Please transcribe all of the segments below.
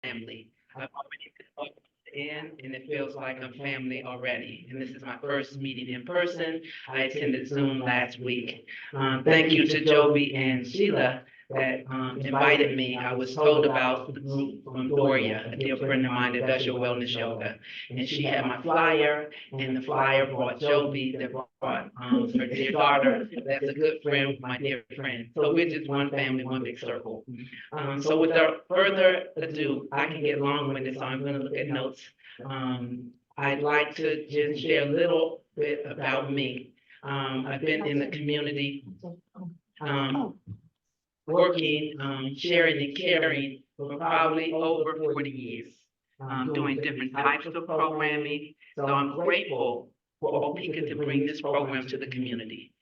family. I've already been welcomed in, and it feels like I'm family already. And this is my first meeting in person. I attended Zoom last week. Thank you to Joby and Sheila that invited me. I was told about the group from Doria, a dear friend of mine that does your wellness yoga. And she had my flyer, and the flyer brought Joby that brought her dear daughter. That's a good friend, my dear friend. So we're just one family, one big circle. So without further ado, I can get long-winded, so I'm going to look at notes. I'd like to just share a little bit about me. I've been in the community, um, working, sharing and caring for probably over 40 years, doing different types of programming. So I'm grateful for Opica to bring this program to the community.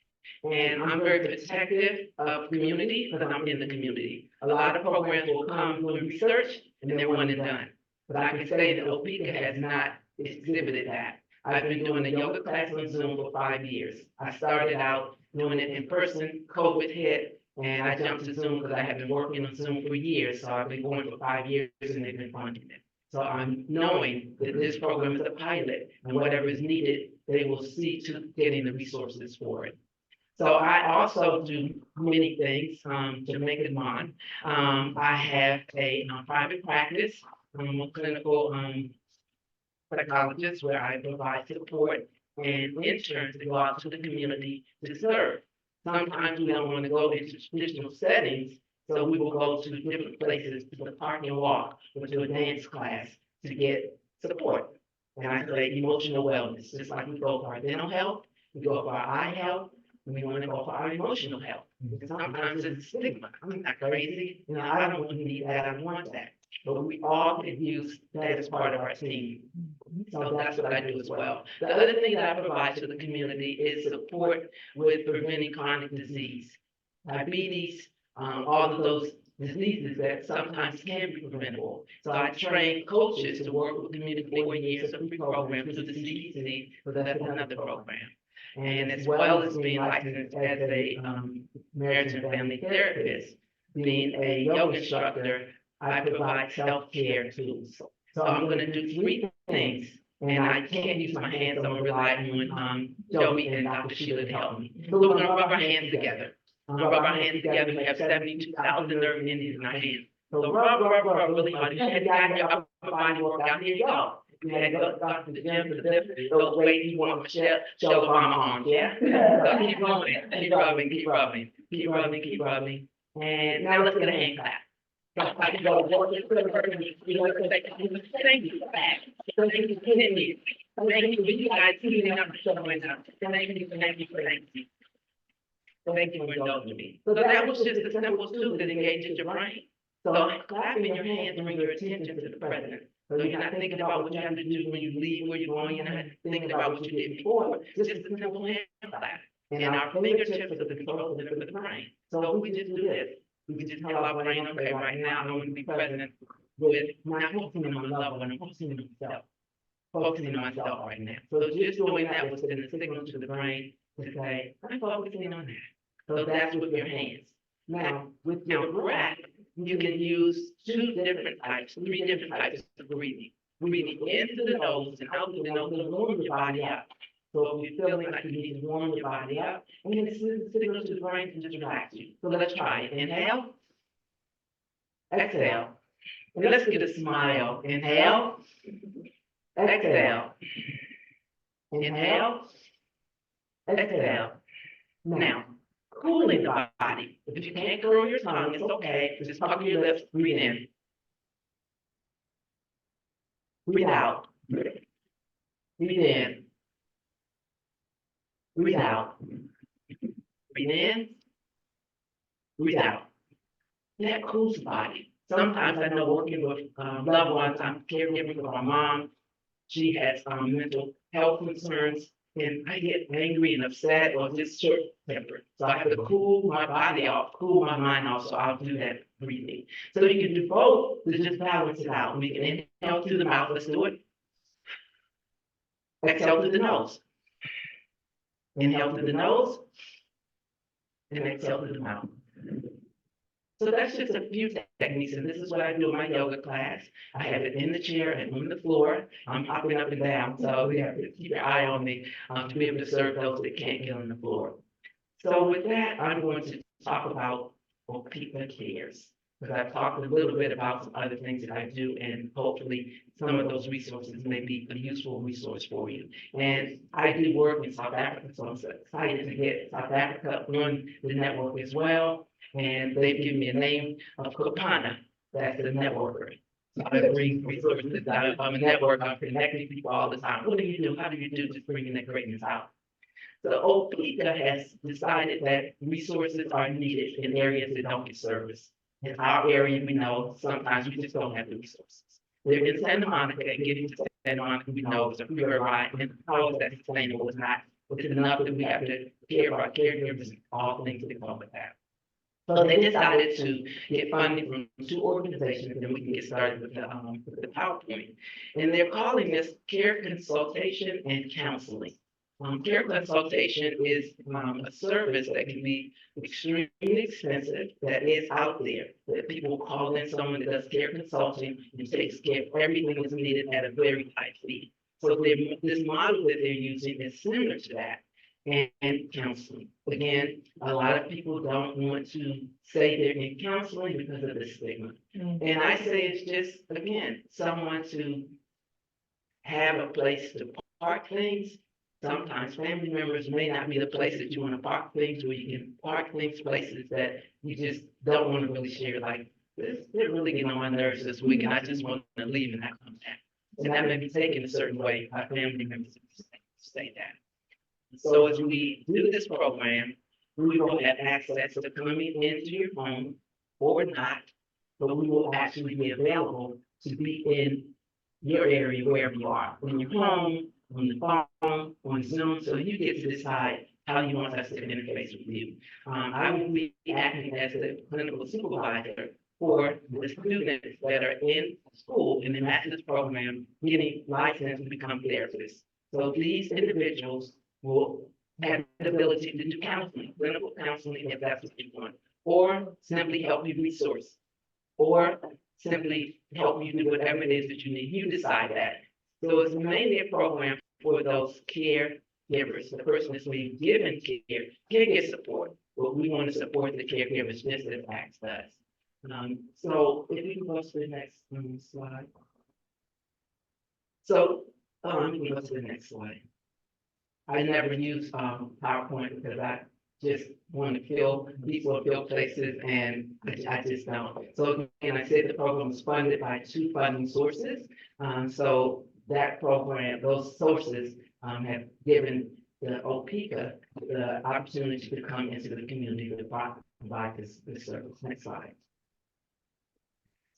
And I'm very protective of community because I'm in the community. A lot of programs will come doing research and they're one and done. But I can say that Opica has not exhibited that. I've been doing a yoga class on Zoom for 5 years. I started out doing it in person, COVID hit, and I jumped to Zoom because I have been working on Zoom for years. So I've been going for 5 years and they've been funding it. So I'm knowing that this program is a pilot and whatever is needed, they will see to getting the resources for it. So I also do many things to make it mine. I have a private practice. I'm a clinical psychologist where I provide support and interns to go out to the community to serve. Sometimes we don't want to go into traditional settings, so we will go to different places, to the park and walk, or to a dance class to get support. And I say emotional wellness, just like we go for our dental health, we go for our eye health, we want to go for our emotional health. Because sometimes it's a stigma. I'm not crazy. I don't need that. I want that. But we all could use that as part of our team. So that's what I do as well. The other thing that I provide to the community is support with preventing chronic disease, diabetes, all of those diseases that sometimes can be preventable. So I train coaches to work with community 4 years of free programs through the CDC, so that's another program. And as well as being licensed as a marriage and family therapist, being a yoga instructor, I provide self-care tools. So I'm going to do three things, and I can't use my hands. I'm going to rely on Joey and Dr. Sheila to help me. So we're going to rub our hands together. Rub our hands together. We have 72,000 nerve endings in our hands. So rub really hard. If you had gotten your upper body workout, here you go. You had to go to the gym to lift those weights you want Michelle Obama arms, yeah? So keep going, keep rubbing, keep rubbing, keep rubbing, keep rubbing. And now let's get a hand clap. I can go work it, thank you for that. Thank you for hitting me. Thank you for you guys tuning up the show right now. Thank you, thank you, thank you. Thank you for indulging me. So that was just a simple tool that engages your brain. So clapping your hands bring your attention to the present. So you're not thinking about what you have to do when you leave, where you're going. You're not thinking about what you did before. Just a simple hand clap. And our fingertips are the control of the brain. So we just do this. We just tell our brain, okay, right now I want to be present with not focusing on my loved one, I'm focusing on myself. Focusing on myself right now. So just doing that will send a signal to the brain to say, I'm focusing on that. So that's with your hands. Now, with your breath, you can use three different types of breathing. Breathing into the nose and out through the nose to warm your body up. So if you're feeling like you need to warm your body up, and then it's a signal to the brain to just relax you. So let's try it. Inhale, exhale. And let's get a smile. Inhale, exhale. Inhale, exhale. Now, cooling the body. If you can't curl your tongue, it's okay. Just pucker your lips, breathe in. Breathe out. Breathe in. Breathe out. Breathe in. Breathe out. That cools the body. Sometimes I know working with loved ones, I'm caregiving for my mom. She has mental health concerns, and I get angry and upset or just short tempered. So I have to cool my body off, cool my mind off. So I'll do that breathing. So you can do both to just balance it out. We can inhale through the mouth. Let's do it. Exhale through the nose. Inhale through the nose and exhale through the mouth. So that's just a few techniques, and this is what I do in my yoga class. I have it in the chair and on the floor. I'm hopping up and down, so you have to keep your eye on me to be able to serve those that can't get on the floor. So with that, I'm going to talk about Opica Cares, because I've talked a little bit about some other things that I do, and hopefully some of those resources may be a useful resource for you. And I do work in South Africa, so I'm so excited to get South Africa on the network as well. And they've given me a name of Kopana, that's the networker. So I bring resources. I'm a network. I'm connecting people all the time. What do you do? How do you do? Just bringing that greatness out. So Opica has decided that resources are needed in areas that don't get service. In our area, we know sometimes we just don't have the resources. They're in Santa Monica, and getting to Santa Monica, we know is a freeway ride, and how is that sustainable? It's not. It's enough that we have to care for our caregivers and all things that come with that. So they decided to get funding from two organizations, and we can get started with the PowerPoint. And they're calling this care consultation and counseling. Care consultation is a service that can be extremely expensive, that is out there, that people call in someone that does care consulting and takes care of everything that's needed at a very high fee. So this model that they're using is similar to that. And counseling. Again, a lot of people don't want to say they're in counseling because of the stigma. And I say it's just, again, someone to have a place to park things. Sometimes family members may not be the place that you want to park things, where you can park things places that you just don't want to really share. Like, this, they're really getting on my nerves this week, and I just want to leave, and that comes out. And that may be taken a certain way by family members say that. So as we do this program, we will have access to coming into your home or not, but we will actually be available to be in your area wherever you are, in your home, on the phone, on Zoom, so you get to decide how you want us to interface with you. I will be acting as the clinical supervisor for the students that are in school in the master's program getting licensed to become therapists. So these individuals will have the ability to do counseling, clinical counseling, if that's what you want, or simply help you resource, or simply help you do whatever it is that you need. You decide that. So it's mainly a program for those caregivers. The person that's being given care can get support, but we want to support the caregivers just as ACT does. So if you can go to the next slide. So we can go to the next slide. I never use PowerPoint because I just want to fill places, and I just don't. So again, I said the program was funded by two funding sources. So that program, those sources have given the Opica the opportunity to come into the community to provide this service. Next slide.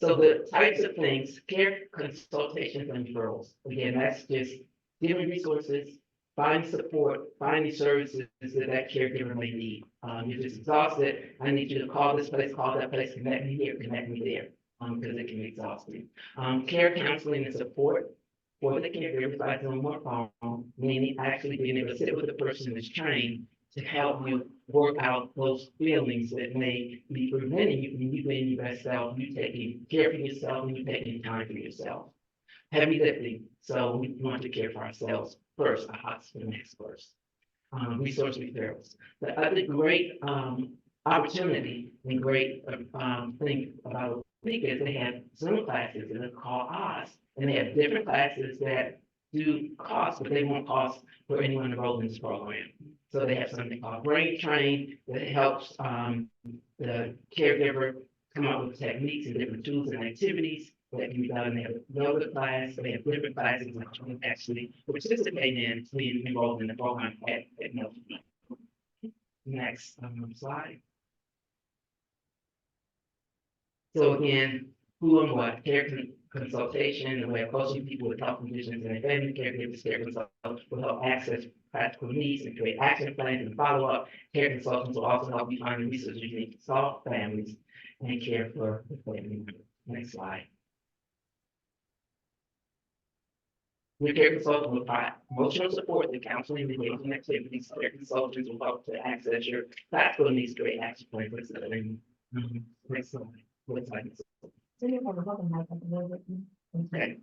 So the types of things, care consultations and referrals. Again, that's just giving resources, find support, finding services that caregiver may need. You're just exhausted, I need you to call this place, call that place, connect me here, connect me there, because it can be exhausting. Care counseling and support for the caregiver by Zoom or phone, meaning actually being able to sit with a person that's trained to help you work out those feelings that may be preventing you from you being your best self, you taking care of yourself, and you taking time for yourself. Heavy lifting, so we want to care for ourselves first, our hospital next first. Resource referrals. The other great opportunity and great thing about Opica is they have Zoom classes that are called Oz, and they have different classes that do cost, but they won't cost for anyone enrolled in this program. So they have something called Brain Train that helps the caregiver come up with techniques and different tools and activities that can be done. They have yoga class, they have different classes that you can actually participate in being enrolled in the program at no fee. Next slide. So again, who and what, care consultation, the way of coaching people with health conditions and their family caregivers, care consultants will help access practical needs and create action plans and follow up. Care consultants will also help you find the resources you need to solve families and care for the family members. Next slide. Your care consultant will provide emotional support, the counseling, engagement activities. Care consultants will help to access your practical needs, create action plans, Next slide. Looks like it's okay.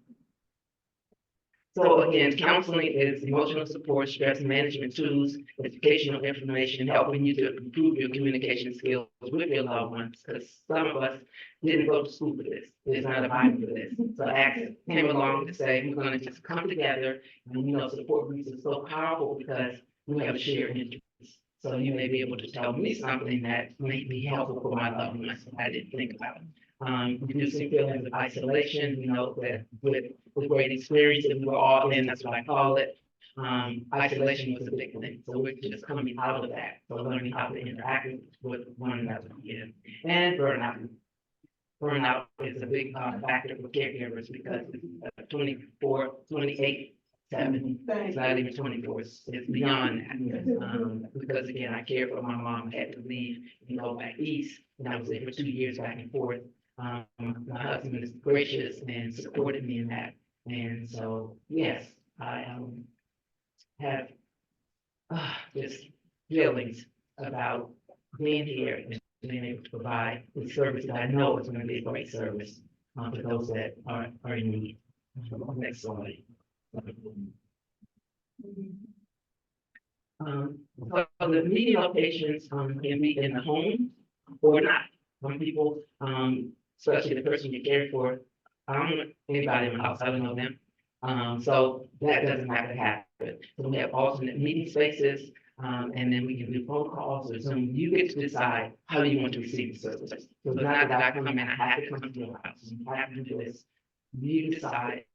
So again, counseling is emotional support, stress management tools, educational information, helping you to improve your communication skills with your loved ones. Because some of us didn't go to school for this. There's not a Bible for this. So ACT came along to say, we're going to just come together. And support groups are so powerful because we have a shared interest. So you may be able to tell me something that may be helpful for my loved ones I didn't think about. Reducing feelings of isolation, that with great experience that we were all in, that's what I call it. Isolation was a big thing. So we're just coming out of that. So learning how to interact with one another again. And burnout. Burnout is a big factor for caregivers because it's 24, 28, 7, it's not even 24, it's beyond that. Because again, I cared for my mom, had to leave, back east, and I was there for 2 years back and forth. My husband is gracious and supported me in that. And so, yes, I have just feelings about being here and being able to provide the service that I know is going to be a great service for those that are in need. Next slide. So the meeting locations can be in the home or not. Some people, especially the person you care for, I don't want anybody in my house, I don't know them. So that doesn't have to happen. So we have alternate meeting spaces, and then we can do phone calls or Zoom. You get to decide how you want to receive the service. So it's not that I come in, I have to come to your house, you have to do this. You decide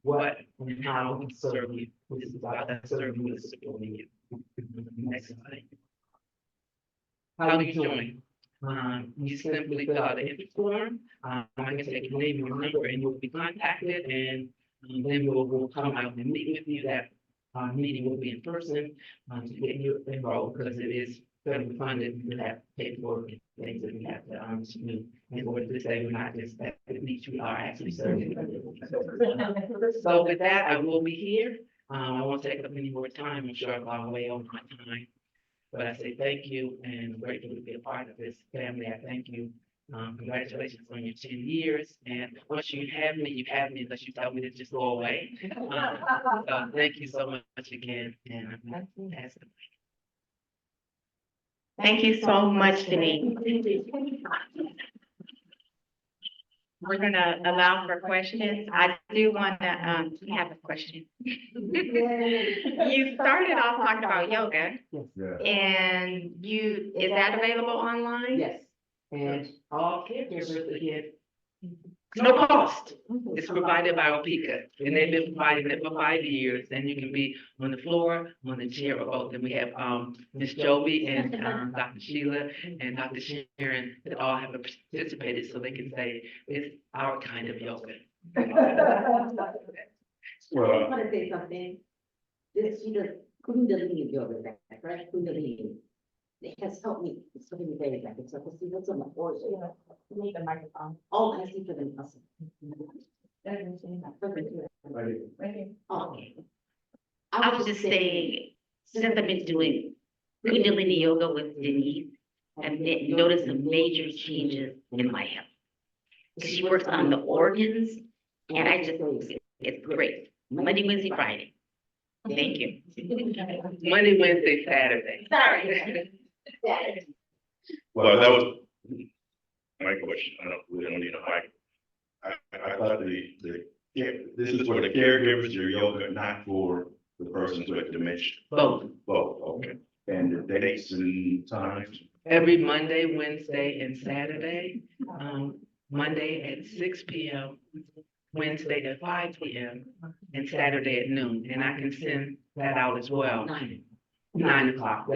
what and how we can serve you. This is about serving you and supporting you. Next slide. How do you join? You simply fill out the interest form. I can take your name and your number, and you'll be contacted, and then we'll come out and meet with you. That meeting will be in person to get you enrolled because it is federally funded. You have paperwork and things that we have to do in order to say we're not just at least we are actually serving. So with that, I will be here. I won't take up any more time. I'm sure I'm way over my time. But I say thank you and I'm grateful to be a part of this family. I thank you. Congratulations on your 10 years. And once you have me unless you tell me to just go away. So thank you so much again. And I'm going to pass the mic. Thank you so much, Denise. We're gonna allow for questions. I do want to have a question. You started off talking about yoga, and is that available online? Yes, and all caregivers get no cost. It's provided by Opica, and they've been providing it for 5 years. And you can be on the floor, on the chair, or both. And we have Ms. Joby and Dr. Sheila and Dr. Sharon that all have participated, so they can say it's our kind of yoga. Well, I want to say something. This is the Kundalini yoga, right? Kundalini. It has helped me so many ways. I can see what's on my voice. You need the microphone. Oh, I see for them. Awesome. Okay. I was just saying, since I've been doing Kundalini yoga with Denise, I've noticed some major changes in my health. She works on the organs, and I just think it's great. Monday, Wednesday, Friday. Thank you. Monday, Wednesday, Saturday. Sorry. Well, that was my question. We don't need a mic. I thought this is for the caregivers, your yoga, not for the persons with dementia. Both. Both, okay. And the dates and times? Every Monday, Wednesday, and Saturday. Monday at 6 p.m., Wednesday at 5 p.m., and Saturday at noon. And I can send that out as well. 9 o'clock.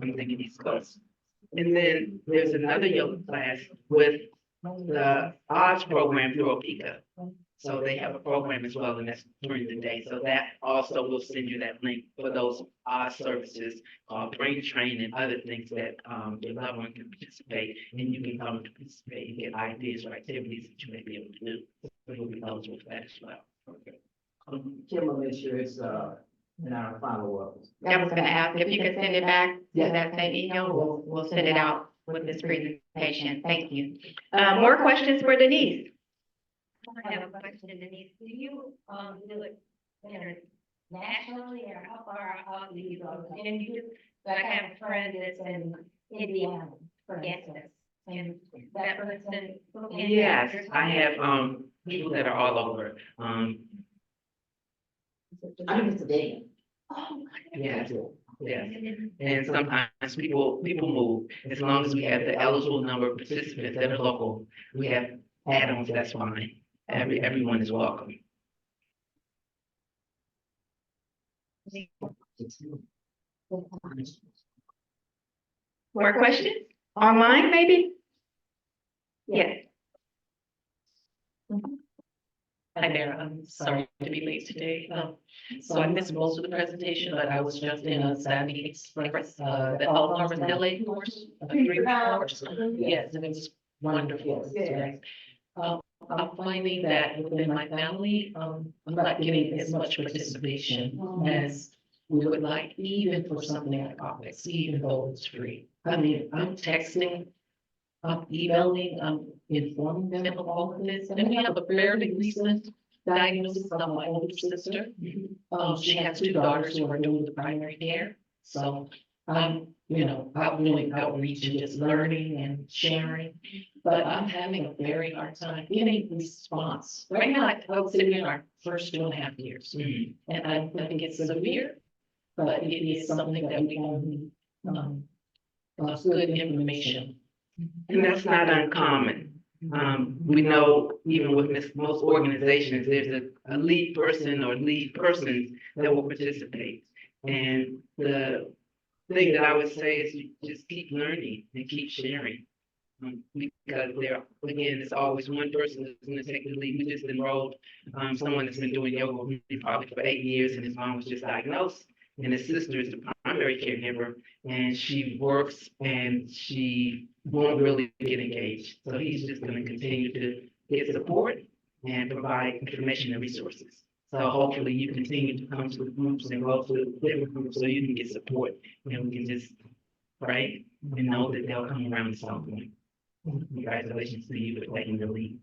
I'm thinking East Coast. And then there's another yoga class with the Oz program through Opica. So they have a program as well, and that's during the day. So that also will send you that link for those Oz services, brain training and other things that your loved one can participate, and you can come to participate and get ideas or activities that you may be able to do. So you'll be eligible for that as well. Okay. Kim will make sure it's in our follow-up. I was gonna ask if you could send it back to that same email, we'll send it out with this presentation. Thank you. More questions for Denise? I have a question, Denise. Do you, do it nationally or how far out do you go? And you, like I have a friend that's in Indiana, for instance, and that person. Yes, I have, people that are all over, I'm just a day. Oh. yes, yes. And sometimes people move, as long as we have the eligible number of participants that are local, we have add-ons, that's fine. Everyone is welcome. More questions? Online, maybe? Yes. Hi there, I'm sorry to be late today. So I missed most of the presentation, but I was just in a Savvy Express, the Alzheimer's LA course, 3 hours. Yes, and it was wonderful. Yes. I'm finding that within my family, I'm not getting as much participation as we would like, even for something like Opica, even though it's free. I mean, I'm texting, I'm emailing, I'm informing them of all of this, and we have a fairly recent diagnosis of my older sister. She has 2 daughters who are doing the primary care, so I'm, out doing outreach and just learning and sharing. But I'm having a very hard time getting response. Right now, I would say we're in our first 2.5 years, and I don't think it's severe, but it is something that we can, good information. And that's not uncommon. We know even with most organizations, there's a lead person or lead persons that will participate. And the thing that I would say is you just keep learning and keep sharing. Because again, it's always one person that's gonna take the lead. We just enrolled, someone that's been doing yoga with me probably for 8 years, and his mom was just diagnosed. And his sister is the primary caregiver, and she works and she won't really get engaged. So he's just gonna continue to get support and provide information and resources. So hopefully you continue to come to the groups and go to different groups so you can get support, and we can just pray and know that they'll come around at some point. Congratulations to you for taking the lead.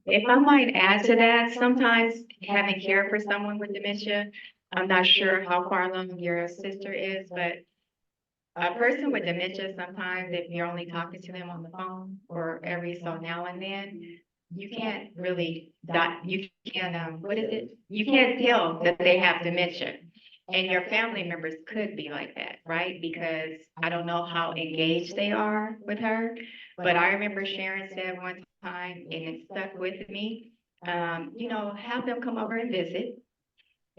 If I might add to that, sometimes having care for someone with dementia, I'm not sure how far along your sister is, but a person with dementia, sometimes if you're only talking to them on the phone or every so now and then, you can't really, you can't, what is it? You can't tell that they have dementia. And your family members could be like that, right? Because I don't know how engaged they are with her, but I remember Sharon said one time, and it stuck with me, have them come over and visit,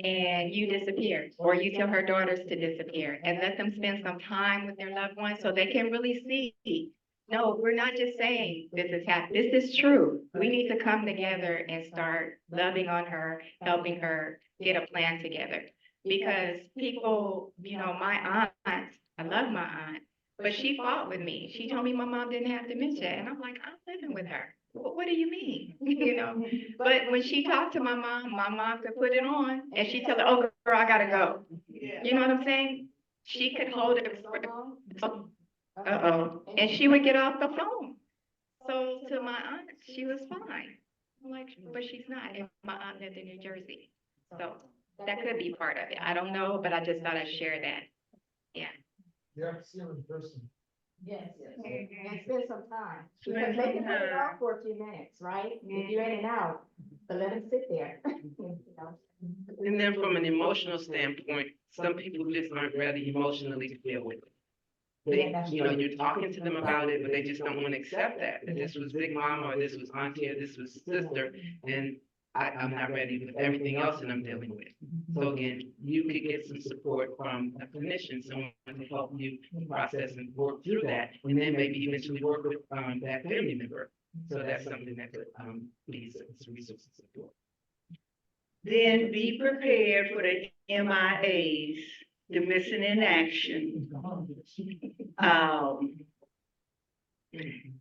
and you disappear, or you tell her daughters to disappear, and let them spend some time with their loved ones so they can really see, no, we're not just saying this is true. We need to come together and start loving on her, helping her get a plan together. Because people, my aunt, I love my aunt, but she fought with me. She told me my mom didn't have dementia, and I'm like, I'm living with her. What do you mean? But when she talked to my mom could put it on, and she tell her, oh, girl, I gotta go. You know what I'm saying? She could hold it. And she would get off the phone. So to my aunt, she was fine. I'm like, but she's not. And my aunt lived in New Jersey. So that could be part of it. I don't know, but I just thought I'd share that. Yeah. You have to see them in person. Yes, and spend some time, because they can put it off for a few minutes, right? If you're in and out, but let them sit there. And then from an emotional standpoint, some people just aren't ready emotionally to deal with it. You're talking to them about it, but they just don't want to accept that this was big mama, or this was auntie, or this was sister, and I'm not ready with everything else that I'm dealing with. So again, you could get some support from a clinician, someone to help you process and work through that, and then maybe eventually work with that family member. So that's something that could be some resources support. Then be prepared for the MIAs, the missing in action.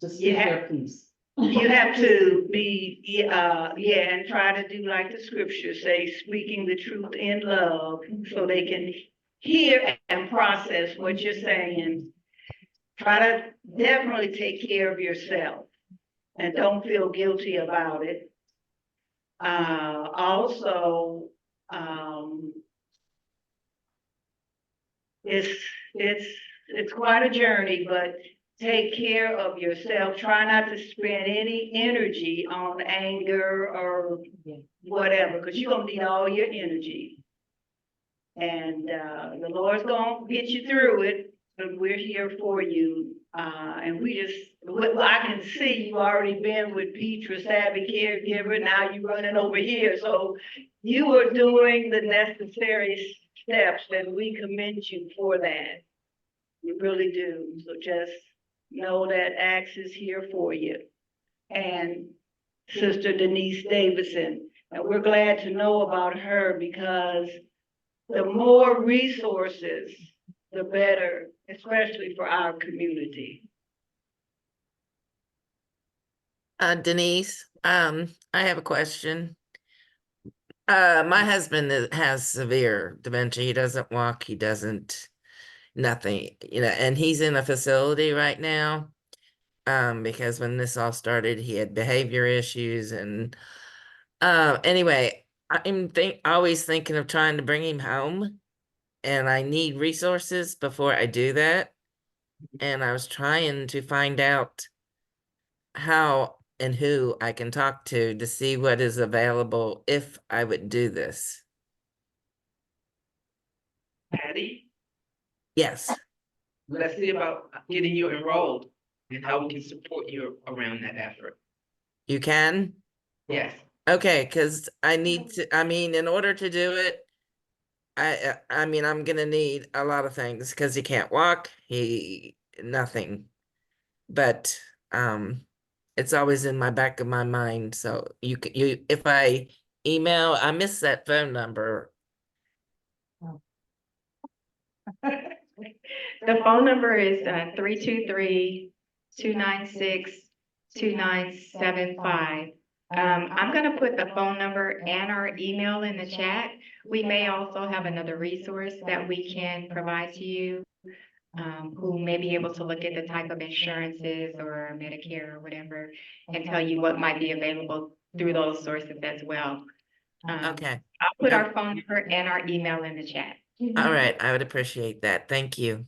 Just You sit have- there, please. You have to be, and try to do like the scriptures say, speaking the truth in love, so they can hear and process what you're saying. try to definitely take care of yourself and don't feel guilty about it. Also, it's quite a journey, but take care of yourself. Try not to spend any energy on anger or whatever, because you're gonna need all your energy. And the Lord's gonna get you through it, but we're here for you. And I can see you already been with Petra, Savvy Caregiver, now you're running over here. So you are doing the necessary steps, and we commend you for that. You really do. So just know that Axe is here for you. And Sister Denise Davidson, and we're glad to know about her, because the more resources, the better, especially for our community. Denise, I have a question. My husband has severe dementia. He doesn't walk, he doesn't, nothing, and he's in a facility right now. Because when this all started, he had behavior issues and, anyway, I'm always thinking of trying to bring him home. And I need resources before I do that. And I was trying to find out how and who I can talk to see what is available if I would do this. Patty, Yes, let's see about getting you enrolled and how we can support you around that effort. you can? Yes. Okay, because I need to, in order to do it, I'm gonna need a lot of things because he can't walk, nothing. But it's always in my back of my mind. So if I email, I miss that phone number. The phone number is 323-296-2975. I'm gonna put the phone number and our email in the chat. We may also have another resource that we can provide to you, who may be able to look at the type of insurances or Medicare or whatever and tell you what might be available through those sources as well. Okay. I'll put our phone number and our email in the chat. All right, I would appreciate that. Thank you.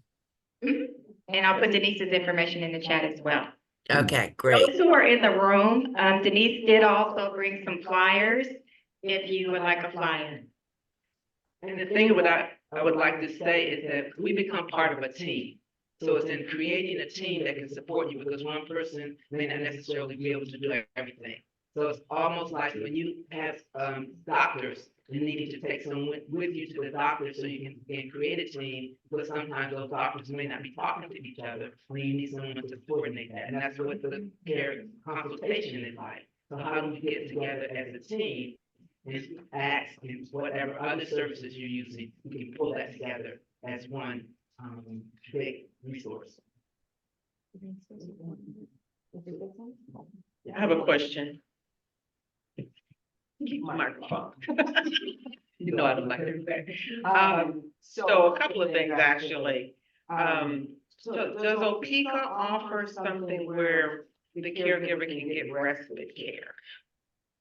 And I'll put Denise's information in the chat as well. Okay, great. Those who are in the room, Denise did also bring some flyers if you would like a flyer. And the thing I would like to say is that we become part of a team. So it's in creating a team that can support you, because one person may not necessarily be able to do everything. So it's almost like when you have doctors and needing to take someone with you to the doctor so you can create a team, but sometimes those doctors may not be talking to each other, and you need someone to coordinate that. And that's what the care consultation is like. So how do we get together as a team and ask and whatever other services you're using, we can pull that together as one big resource. I have a question. Keep my microphone. You know I don't like everything. So a couple of things, actually. So does Opica offer something where the caregiver can get respite care?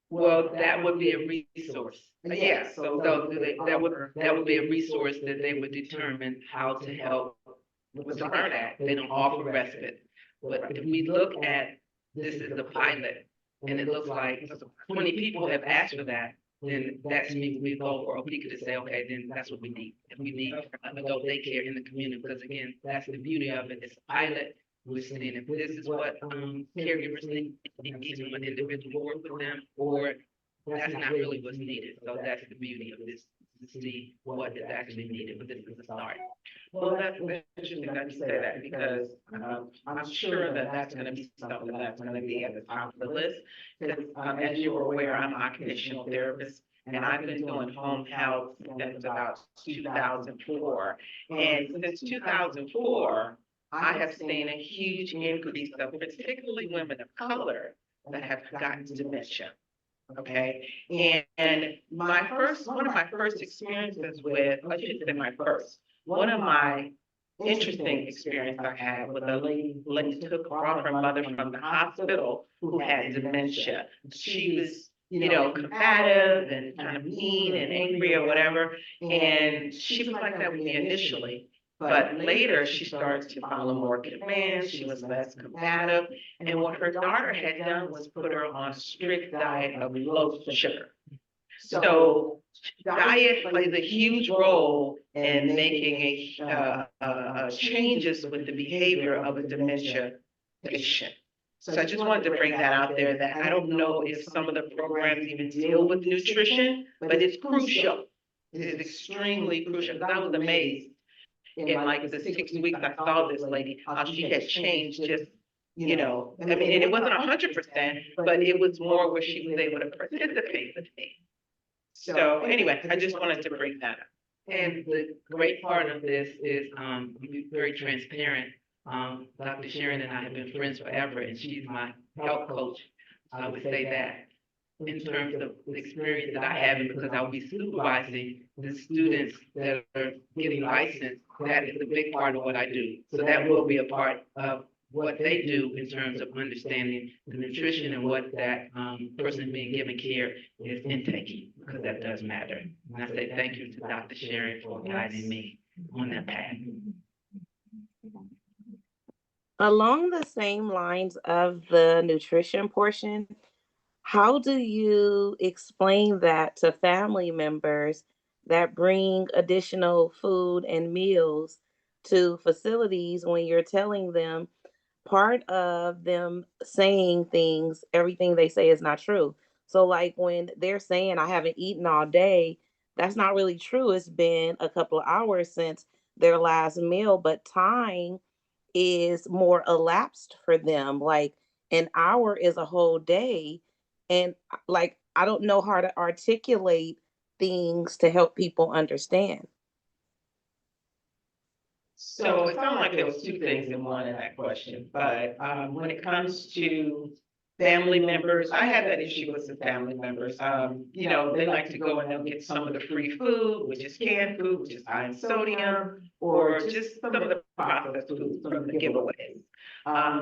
Well, that would be a resource. Yes, so That would be a resource that they would determine how to help with the Heart Act. They don't offer respite. But if we look at, this is the pilot, and it looks like 20 people have asked for that, then that's me, we go for Opica to say, okay, then that's what we need. If we need adult daycare in the community, because again, that's the beauty of it. It's a pilot. We're seeing if this is what caregivers need someone individual work with them, or that's not really what's needed. So that's the beauty of this, to see what is actually needed, but this is a start. Well, that's interesting that you say that, because I'm sure that that's gonna be something that's gonna be at the top of the list. Because as you are aware, I'm an occupational therapist, and I've been doing home health since about 2004. And since 2004, I have seen a huge increase of particularly women of color that have gotten dementia. Okay, and one of my first experiences with, I shouldn't say my first, one of my interesting experience I had with a lady brought her mother from the hospital who had dementia. She was, combative and kind of mean and angry or whatever. And she was like that with me initially. But later she started to follow more commands. She was less combative. And what her daughter had done was put her on a strict diet of low sugar. So diet plays a huge role in making changes with the behavior of a dementia patient. So I just wanted to bring that out there, that I don't know if some of the programs even deal with nutrition, but it's crucial. It is extremely crucial, because I was amazed in like the 6 weeks I saw this lady, how she had changed just, I mean, and it wasn't 100%, but it was more where she was able to participate with me. So anyway, I just wanted to bring that up. And the great part of this is, you're very transparent. Dr. Sharon and I have been friends forever, and she's my health coach. I would say that in terms of the experience that I have, and because I'll be supervising the students that are getting licensed, that is a big part of what I do. So that will be a part of what they do in terms of understanding the nutrition and what that person being given care is intaking, because that does matter. And I say thank you to Dr. Sharon for guiding me on that path. Along the same lines of the nutrition portion, how do you explain that to family members that bring additional food and meals to facilities when you're telling them part of them saying things, everything they say is not true? So, like when they're saying, I haven't eaten all day, that's not really true. It's been a couple of hours since their last meal, but time is more elapsed for them. Like an hour is a whole day. And like, I don't know how to articulate things to help people understand. So it sounded like there was two things in one in that question, but when it comes to family members, I had that issue with some family members. They like to go and they'll get some of the free food, which is canned food, which is high in sodium, or just some of the processed foods from the giveaways.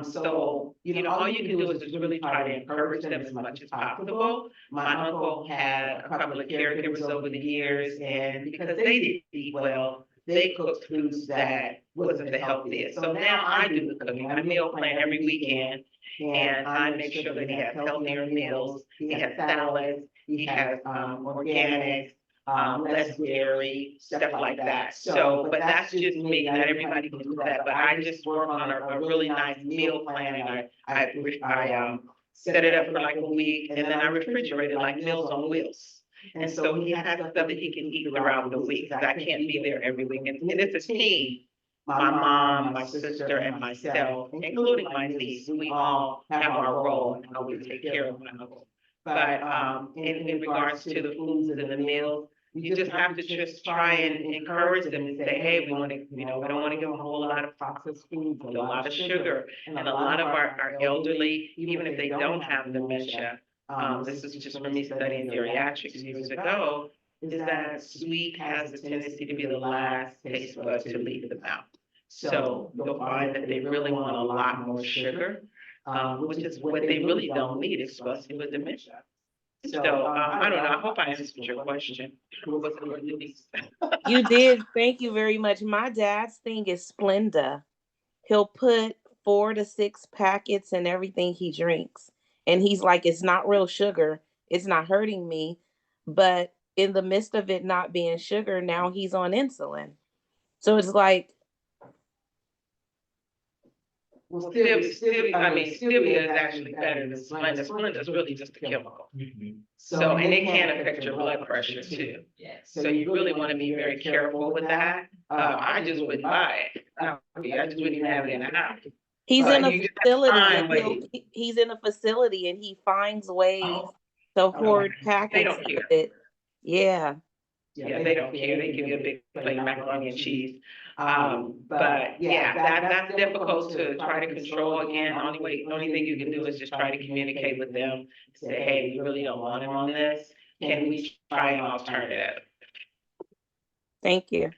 So, all you can do is just really try to encourage them as much as possible. My uncle had a couple of caregivers over the years, and because they didn't eat well, they cooked foods that wasn't the healthiest. So now I do the cooking. I meal plan every weekend, and I make sure that he has healthier meals. He has salads, he has organics, less dairy, stuff like that. So, but that's just me. Not everybody can do that. But I just work on a really nice meal plan, and I set it up for like a week, and then I refrigerate it like Meals on Wheels. And so he has stuff that he can eat throughout the week, 'cause I can't be there every week. And it's a team. My mom, my sister, and myself, including my niece, we all have our role in how we take care of my uncle. But in regards to the foods and the meals, you just have to just try and encourage them and say, hey, we want to, we don't want to give them a whole lot of processed foods and a lot of sugar. And a lot of our elderly, even if they don't have dementia, this is just from me studying geriatrics years ago, is that sweet has the tendency to be the last taste bud to leave the mouth. So you'll find that they really want a lot more sugar, which is what they really don't need, especially with dementia. So I don't know. I hope I answered your question. You did. Thank you very much. My dad's thing is Splenda. He'll put 4 to 6 packets in everything he drinks. And he's like, it's not real sugar. It's not hurting me. But in the midst of it not being sugar, now he's on insulin. So it's like, Well, stevia is actually better than Splenda. Splenda is really just a chemical. So, and it can affect your blood pressure too. So you really want to be very careful with that. I just wouldn't buy it. I just wouldn't even have it in the house. he's in a You just have to facility. find And ways. he's in a facility and he finds ways to hoard packets don't care. of it. Yeah. Yeah, they don't care. They give you a big plate of macaroni and cheese. But yeah, that's difficult to try to control. Again, only thing you can do is just try to communicate with them. Say, hey, we really don't want him on this. Can we try an alternative? Thank you.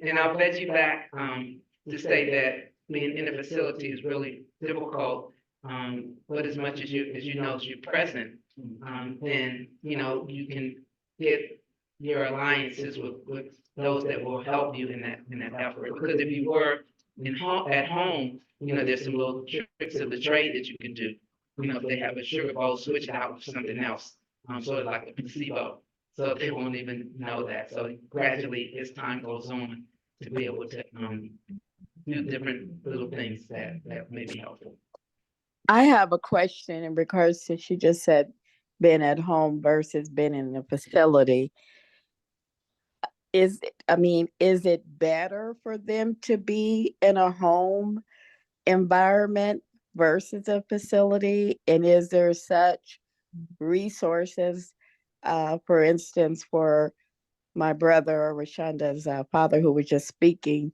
And I'll bet you back, to say that being in a facility is really difficult. But as much as you know, as you're present, then, you know, you can get your alliances with those that will help you in that effort. Because if you were at home, you know, there's some little tricks of the trade that you can do. You know, if they have a sugar bowl, switch it out with something else, sort of like a placebo. So they won't even know that. So gradually, as time goes on, to be able to, do different little things that may be helpful. I have a question in regards to, she just said being at home versus being in a facility. Is it better for them to be in a home environment versus a facility? And is there such resources, for instance, for my brother or Rashanda's father who was just speaking,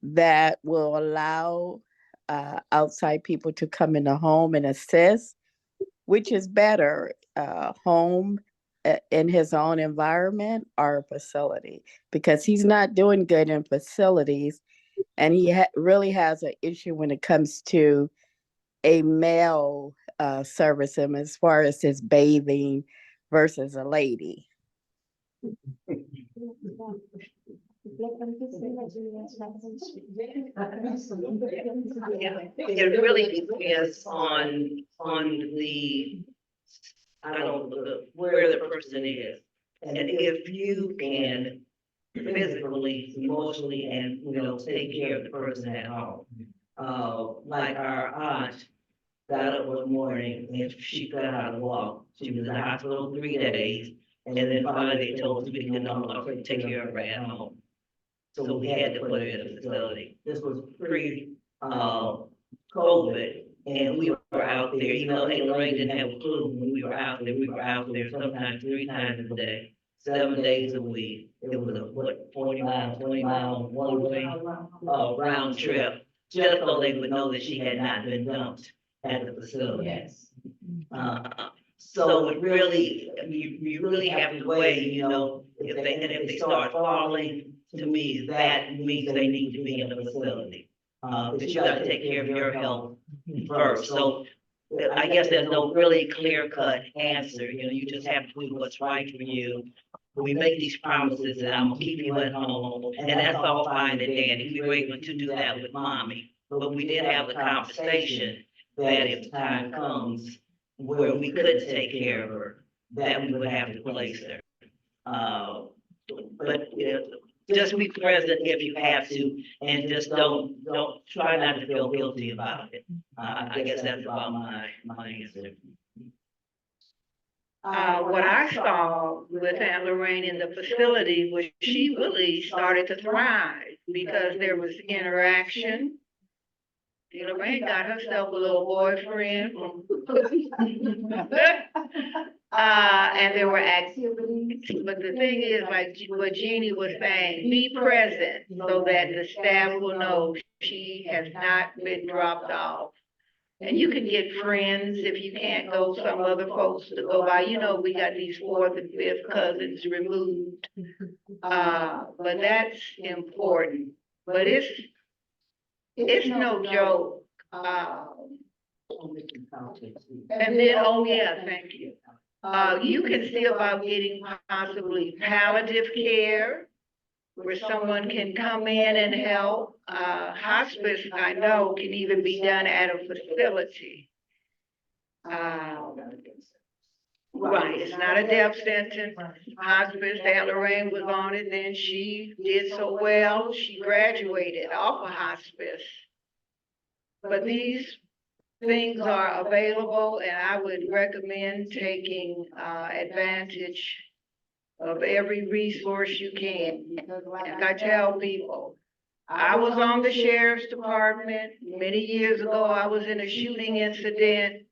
that will allow outside people to come in the home and assist? Which is better, home in his own environment or a facility? Because he's not doing good in facilities, and he really has an issue when it comes to a male service him as far as his bathing versus a lady. It really depends on the, I don't know, where the person is. And if you can physically, emotionally, and, you know, take care of the person at home. Like our aunt got up one morning and she got out to walk. She was in the hospital 3 days, and then finally they told us we could no longer take care of her at home. So we had to put her in a facility. This was COVID, and we were out there, even though Lorraine didn't have a clue when we were out there. We were out there sometimes 3 times a day, 7 days a week. It was a 40 mile, 20 mile, one way, round trip, just so they would know that she had not been dumped at the facility. Yes. So it really, you really have to weigh, you know, if they start falling, to me, that means they need to be in the facility. But you gotta take care of your health first. So I guess there's no really clear-cut answer. You know, you just have to do what's right for you. We make these promises that I'm gonna keep you at home, and that's all fine and dandy. We were able to do that with mommy. But we did have the conversation that if the time comes where we couldn't take care of her, that we would have to place her. But you know, just be present if you have to, and just don't try not to feel guilty about it. I guess that's about my answer. What I saw with Aunt Lorraine in the facility was she really started to thrive because there was interaction. Lorraine got herself a little boyfriend from and there were activities, but the thing is, like what Jeannie was saying, be present so that the staff will know she has not been dropped off. And you can get friends if you can't go, some other folks to go by. You know, we got these 4th and 5th cousins removed. But that's important. But it's no joke. And then, oh yeah, thank you. You can see about getting possibly palliative care, where someone can come in and help. Hospice, I know, can even be done at a facility. Right, it's not a death sentence. Hospice, Aunt Lorraine was on it, then she did so well, she graduated off of hospice. But these things are available, and I would recommend taking advantage of every resource you can. Like I tell people, I was on the sheriff's department many years ago. I was in a shooting incident,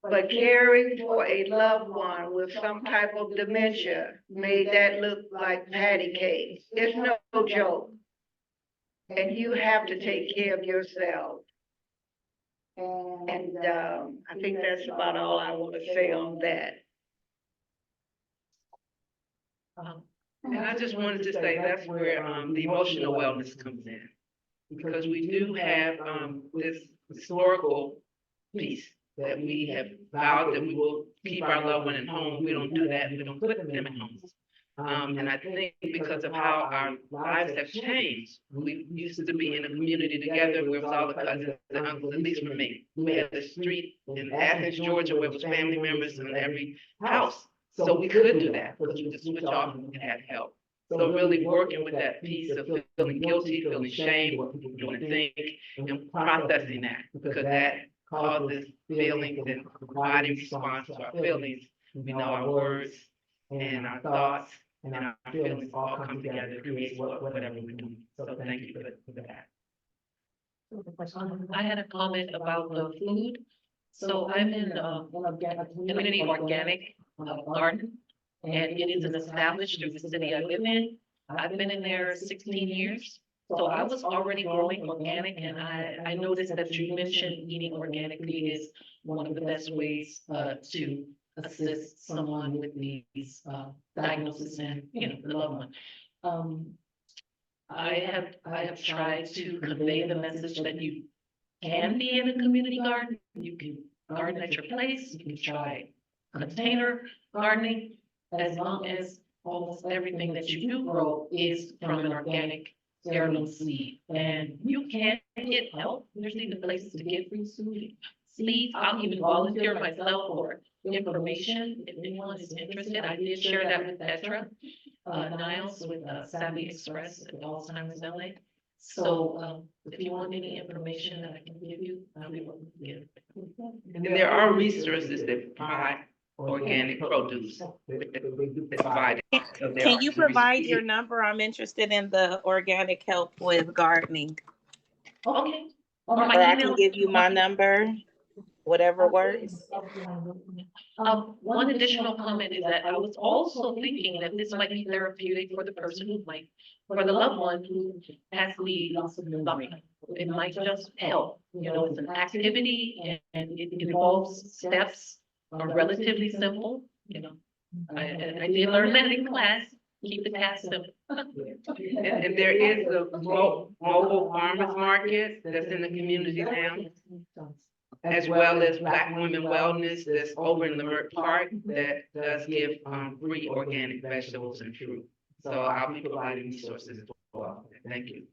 but caring for a loved one with some type of dementia made that look like patty cake. It's no joke. And you have to take care of yourself. And I think that's about all I want to say on that. And I just wanted to say that's where, the emotional wellness comes in. Because we do have, this historical piece that we have vowed that we will keep our loved one at home. We don't do that. We don't put them in homes. And I think because of how our lives have changed, we used to be in a community together where it was all the cousins and uncles, at least for me. We had a street in Athens, Georgia, where it was family members in every house. So we could do that, because we could switch off and we could have help. So really working with that piece of feeling guilty, feeling shame, what people do and think, and processing that, because that causes feelings and providing response to our feelings. We know our words and our thoughts and our feelings all come together to create whatever we're doing. So thank you for that. I had a comment about the food. So I'm in community organic garden, and it is an established through the city I live in. I've been in there 16 years. So I was already growing organic, and I noticed that you mentioned eating organically is one of the best ways to assist someone with these diagnoses and, the loved one. I have tried to convey the message that you can be in a community garden. You can garden at your place. You can try container gardening, as long as almost everything that you do grow is from an organic heirloom seed. And you can get help. There's even places to get free seeds. I'll even volunteer myself for information if anyone is interested. I did share that with Petra Niles with Savvy Express at Alzheimer's LA. So if you want any information that I can give you, I'll be willing to give. And there are resources that provide organic produce. Provide. So there Can are you some provide resources. your number? I'm interested in the organic help with gardening. Okay. Or I can give you my number, whatever works. One additional comment is that I was also thinking that this might be therapeutic for the person who might, for the loved one who has the loss of memory. It might just help, it's an activity and it involves steps, are relatively simple, I did learn that in class, keep the task simple. And there is a mobile farmers market that's in the community now, as well as Black Women Wellness that's over in Lemert Park that does give, free organic vegetables and fruit. So I'll be providing resources as well. Thank you.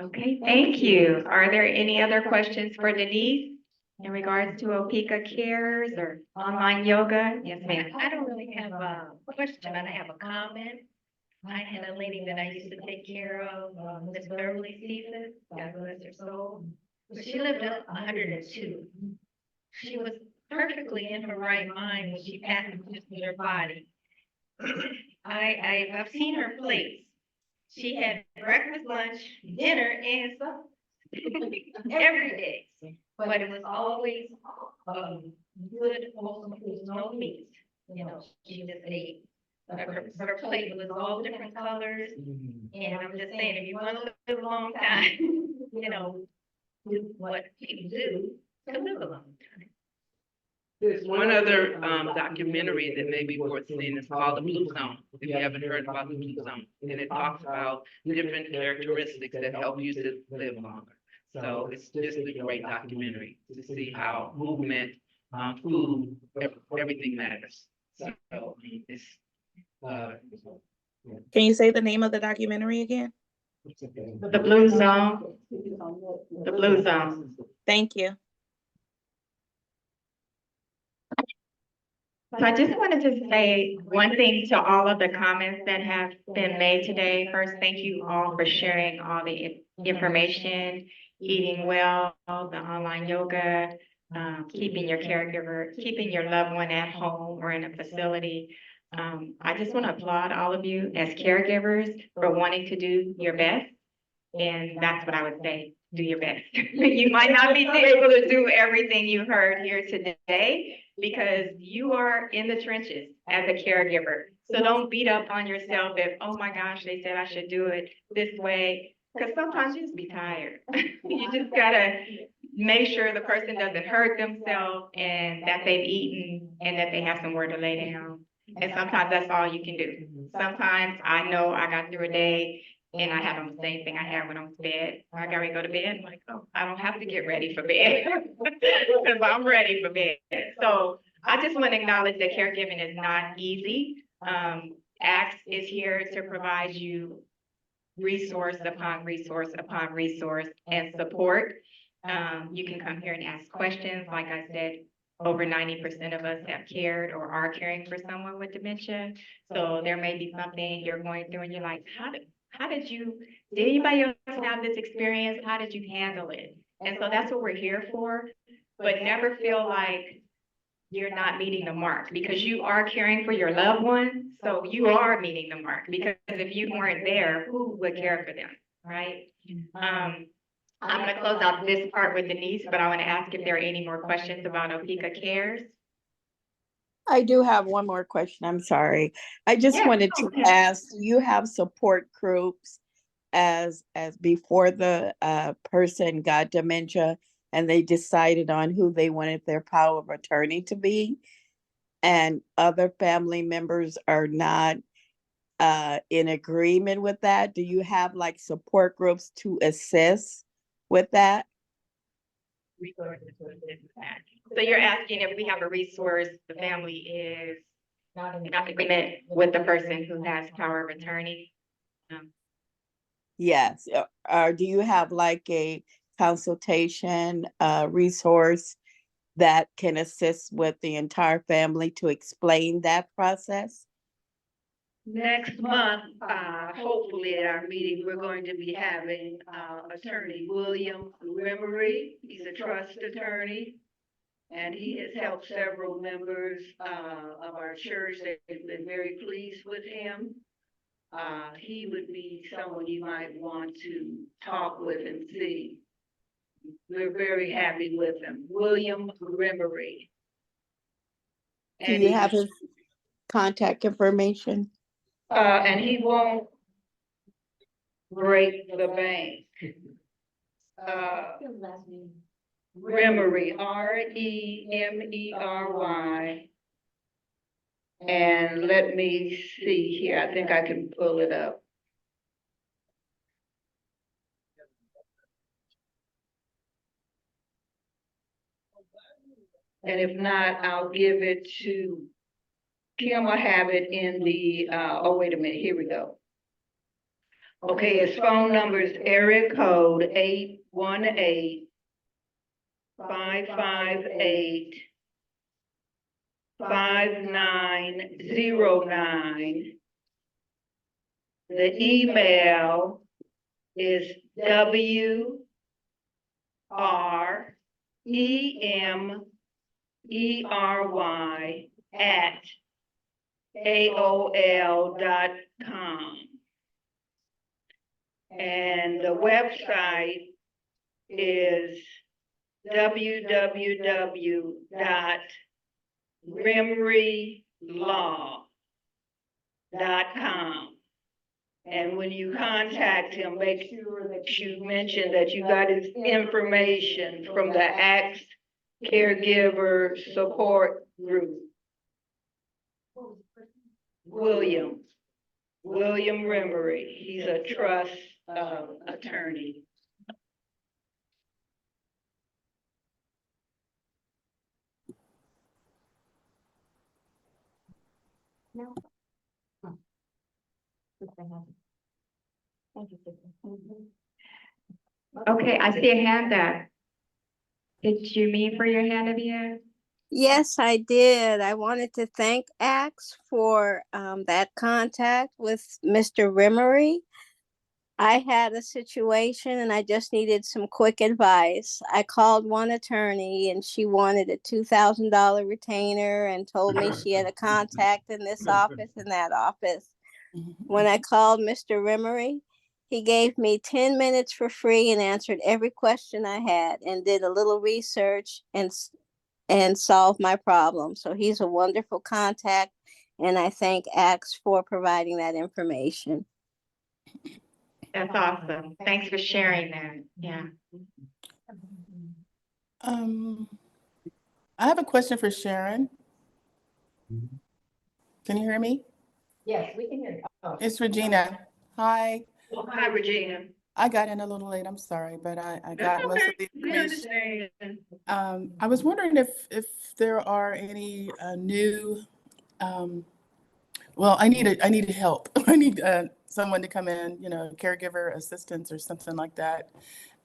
Okay, thank you. Are there any other questions for Denise in regards to Opica Cares or online yoga? Yes, ma'am. I don't really have a question, I have a comment. I had a lady that I used to take care of, Miss Beverly Stevens, God bless her soul. But she lived up 102. She was perfectly in her right mind when she passed into her body. I've seen her plates. She had breakfast, lunch, dinner, and supper every day. But it was always good, wholesome food, no meat. She just ate. Her plate was all different colors. And I'm just saying, if you want to live a long time, do what people do to live a long time. There's one other, documentary that may be worth seeing. It's called The Blue Zone, if you haven't heard about The Blue Zone. And it talks about different characteristics that help you to live longer. So it's just a great documentary to see how movement, food, everything matters. So it's, Can you say the name of the documentary again? The Blue Zone. The Blue Zone. Thank you. So I just wanted to say one thing to all of the comments that have been made today. First, thank you all for sharing all the information, eating well, the online yoga, keeping your caregiver, keeping your loved one at home or in a facility. I just want to applaud all of you as caregivers for wanting to do your best. And that's what I would say, do your best. You might not be able to do everything you heard here today because you are in the trenches as a caregiver. So don't beat up on yourself if, oh my gosh, they said I should do it this way. Because sometimes you just be tired. You just gotta make sure the person doesn't hurt themselves and that they've eaten and that they have somewhere to lay down. And sometimes that's all you can do. Sometimes I know I got through a day and I have the same thing I had when I was in bed. I got ready to go to bed, I'm like, oh, I don't have to get ready for bed. Because I'm ready for bed. So I just want to acknowledge that caregiving is not easy. ACTS is here to provide you resource upon resource upon resource and support. You can come here and ask questions. Like I said, over 90% of us have cared or are caring for someone with dementia. So there may be something you're going through and you're like, did anybody else have this experience? How did you handle it? And so that's what we're here for, but never feel like you're not meeting the mark, because you are caring for your loved one. So you are meeting the mark, because if you weren't there, who would care for them, right? I'm gonna close out this part with Denise, but I want to ask if there are any more questions about Opica Cares. I do have one more question. I'm sorry. I just Yeah, wanted to okay. ask, do you have support groups as before the person got dementia and they decided on who they wanted their power of attorney to be, and other family members are not in agreement with that? Do you have like support groups to assist with that? So you're asking if we have a resource, the family is not in agreement with the person who has power of attorney? Yes. Or do you have like a consultation resource that can assist with the entire family to explain that process? Next month, hopefully at our meeting, we're going to be having, attorney William Remery. He's a trust attorney. And he has helped several members, of our church. They've been very pleased with him. He would be someone you might want to talk with and see. We're very happy with him, William Remery. Do you have his contact information? And he won't break the bank. Remery, Remery. And let me see here, I think I can pull it up. And if not, I'll give it to Kim. Will have it in the, oh, wait a minute, here we go. Okay, his phone number is area code 818-558-5909. The email is WREMERY@AOL.com. And the website is www.remrylaw.com. And when you contact him, make sure that you mention that you got his information from the ACTS Caregiver Support Group. William Remery. He's a trust attorney. No. Thank you. Okay, I see a hand up. Did you mean for your hand to be up? Yes, I did. I wanted to thank ACTS for that contact with Mr. Remery. I had a situation and I just needed some quick advice. I called one attorney and she wanted a $2,000 retainer and told me she had a contact in this office and that office. When I called Mr. Remery, he gave me 10 minutes for free and answered every question I had and did a little research and solved my problem. So he's a wonderful contact, and I thank ACTS for providing that information. That's awesome. Thanks for sharing that. Yeah. I have a question for Sharon. Can you hear me? Yes, we can hear you. Oh. It's Regina. Hi. Well, hi, Regina. I got in a little late, I'm sorry, but I That's got most of okay. the We information. understand. I was wondering if there are any new, well, I need help. I need someone to come in, you know, caregiver assistance or something like that.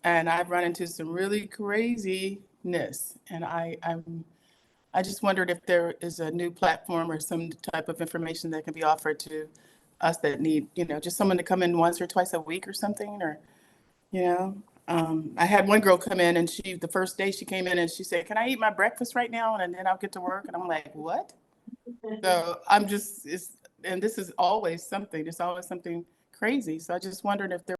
And I've run into some really craziness, and I just wondered if there is a new platform or some type of information that can be offered to us that need, you know, just someone to come in once or twice a week or something, or, you know. I had one girl come in and the first day she came in and she said, "Can I eat my breakfast right now? And then I'll get to work." And I'm like, "What?" So and this is always something, there's always something crazy. So I just wondered if there